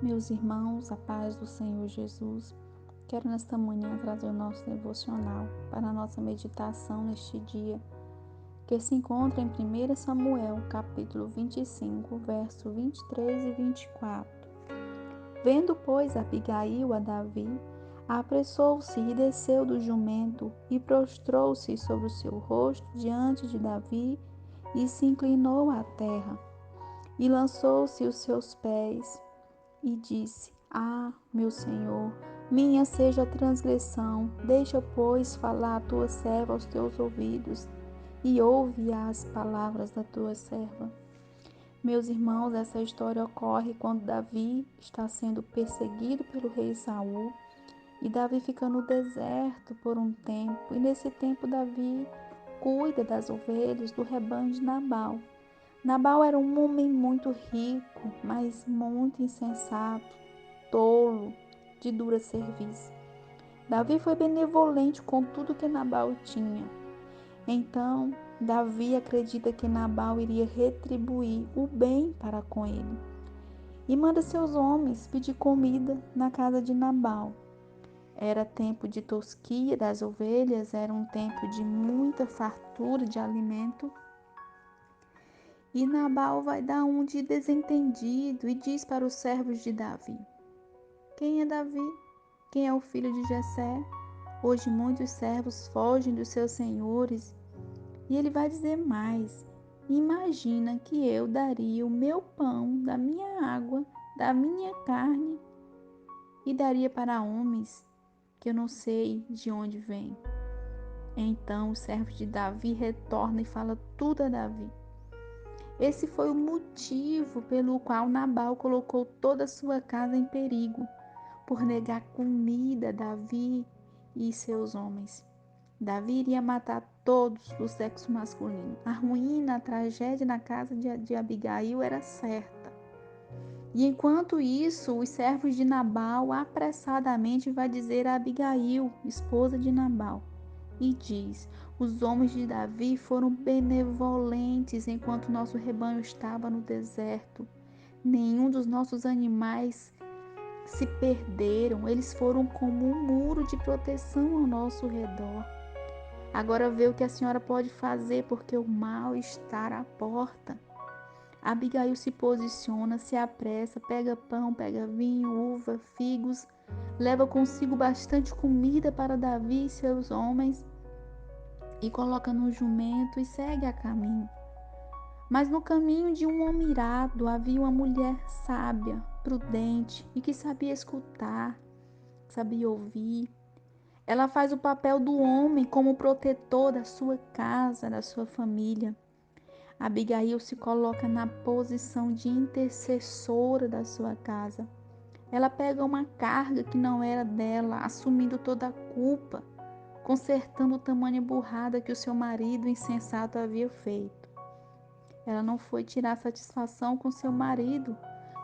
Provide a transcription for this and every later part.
Meus irmãos, a paz do Senhor Jesus, quero nesta manhã trazer o nosso devocional para a nossa meditação neste dia, que se encontra em 1 Samuel, capítulo 25, verso 23 e 24. Vendo, pois, Abigail a Davi, apressou-se e desceu do jumento e prostrou-se sobre o seu rosto diante de Davi e se inclinou à terra e lançou-se os seus pés e disse: Ah, meu Senhor, minha seja a transgressão, deixa, pois, falar a tua serva aos teus ouvidos, e ouve as palavras da tua serva. Meus irmãos, essa história ocorre quando Davi está sendo perseguido pelo rei Saul, e Davi fica no deserto por um tempo, e nesse tempo Davi cuida das ovelhas do rebanho de Nabal. Nabal era um homem muito rico, mas muito insensato, tolo, de dura serviço. Davi foi benevolente com tudo que Nabal tinha. Então, Davi acredita que Nabal iria retribuir o bem para com ele e manda seus homens pedir comida na casa de Nabal. Era tempo de tosquia das ovelhas, era um tempo de muita fartura de alimento. E Nabal vai dar um de desentendido e diz para os servos de Davi: Quem é Davi? Quem é o filho de Jessé? Hoje muitos servos fogem dos seus senhores. E ele vai dizer mais: Imagina que eu daria o meu pão, da minha água, da minha carne e daria para homens que eu não sei de onde vêm. Então os servos de Davi retornam e falam tudo a Davi. Esse foi o motivo pelo qual Nabal colocou toda a sua casa em perigo, por negar comida a Davi e seus homens. Davi iria matar todos do sexo masculino. A ruína, a tragédia na casa de Abigail era certa. E enquanto isso, os servos de Nabal apressadamente vai dizer a Abigail, esposa de Nabal, e diz: Os homens de Davi foram benevolentes enquanto nosso rebanho estava no deserto. Nenhum dos nossos animais se perderam, eles foram como um muro de proteção ao nosso redor. Agora vê o que a senhora pode fazer, porque o mal está à porta. Abigail se posiciona, se apressa, pega pão, pega vinho, uva, figos, leva consigo bastante comida para Davi e seus homens e coloca no jumento e segue a caminho. Mas no caminho de um homem irado havia uma mulher sábia, prudente e que sabia escutar, sabia ouvir. Ela faz o papel do homem como protetor da sua casa, da sua família. Abigail se coloca na posição de intercessora da sua casa. Ela pega uma carga que não era dela, assumindo toda a culpa, consertando tamanha burrada que o seu marido insensato havia feito. Ela não foi tirar satisfação com seu marido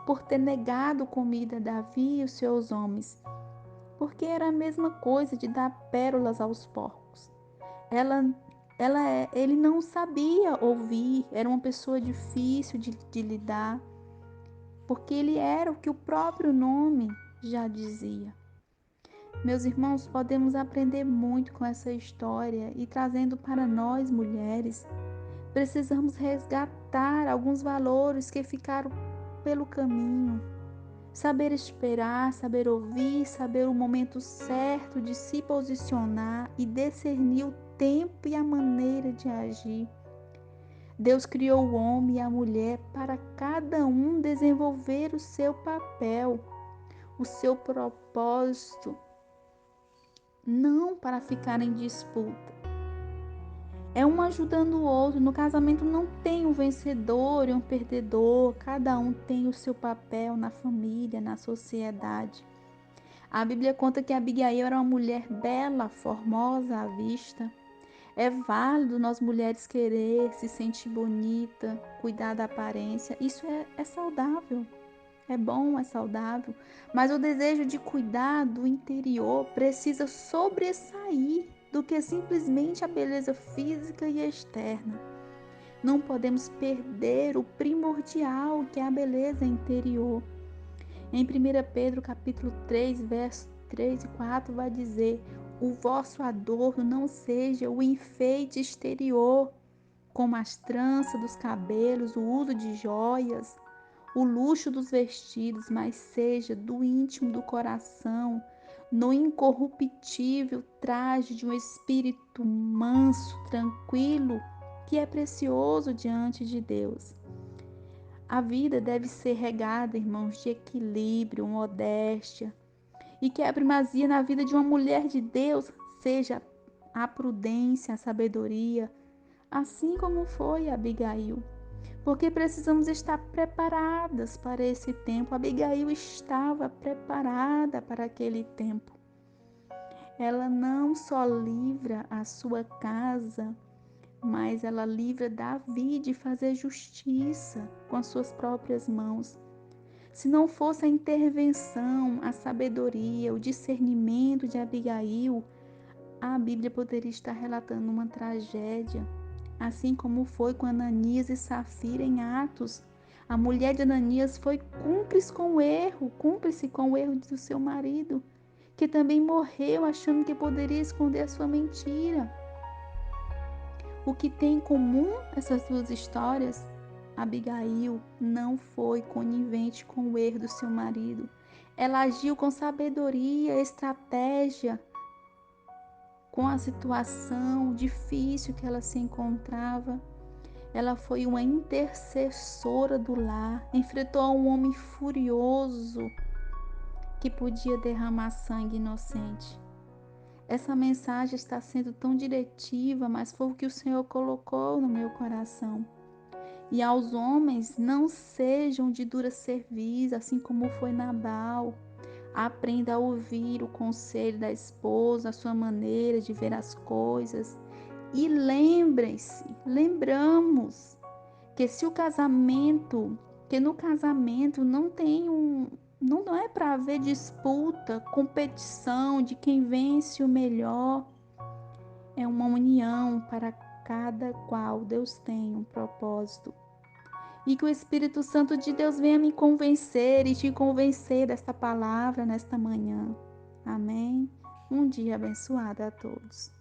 por ter negado comida a Davi e os seus homens, porque era a mesma coisa de dar pérolas aos porcos. Ele não sabia ouvir, era uma pessoa difícil de lidar, porque ele era o que o próprio nome já dizia. Meus irmãos, podemos aprender muito com essa história e trazendo para nós, mulheres, precisamos resgatar alguns valores que ficaram pelo caminho. Saber esperar, saber ouvir, saber o momento certo de se posicionar e discernir o tempo e a maneira de agir. Deus criou o homem e a mulher para cada um desenvolver o seu papel, o seu propósito, não para ficar em disputa. É um ajudando o outro. No casamento não tem um vencedor e um perdedor. Cada um tem o seu papel na família, na sociedade. A Bíblia conta que Abigail era uma mulher bela, formosa à vista. É válido nós mulheres querer se sentir bonita, cuidar da aparência. Isso é saudável. É bom, é saudável. Mas o desejo de cuidar do interior precisa sobressair do que simplesmente a beleza física e externa. Não podemos perder o primordial, que é a beleza interior. Em 1 Pedro capítulo 3, versos 3 e 4 vai dizer: o vosso adorno não seja o enfeite exterior, como as tranças dos cabelos, o uso de joias, o luxo dos vestidos, mas seja do íntimo do coração, no incorruptível traje de um espírito manso, tranquilo, que é precioso diante de Deus. A vida deve ser regada, irmãos, de equilíbrio, modéstia, e que a primazia na vida de uma mulher de Deus seja a prudência, a sabedoria, assim como foi Abigail. Porque precisamos estar preparadas para esse tempo. Abigail estava preparada para aquele tempo. Ela não só livra a sua casa, mas ela livra Davi de fazer justiça com as suas próprias mãos. Se não fosse a intervenção, a sabedoria, o discernimento de Abigail, a Bíblia poderia estar relatando uma tragédia, assim como foi com Ananias e Safira em Atos. A mulher de Ananias foi cúmplice com o erro do seu marido, que também morreu achando que poderia esconder a sua mentira. O que tem em comum essas duas histórias? Abigail não foi conivente com o erro do seu marido. Ela agiu com sabedoria, estratégia, com a situação difícil que ela se encontrava. Ela foi uma intercessora do lar, enfrentou um homem furioso que podia derramar sangue inocente. Essa mensagem está sendo tão diretiva, mas foi o que o Senhor colocou no meu coração. E aos homens, não sejam de dura cerviz, assim como foi Nabal. Aprenda a ouvir o conselho da esposa, a sua maneira de ver as coisas. E lembramos que no casamento não é para haver disputa, competição de quem vence o melhor. É uma união para cada qual Deus tem um propósito. E que o Espírito Santo de Deus venha me convencer e te convencer desta palavra nesta manhã. Amém? Um dia abençoado a todos.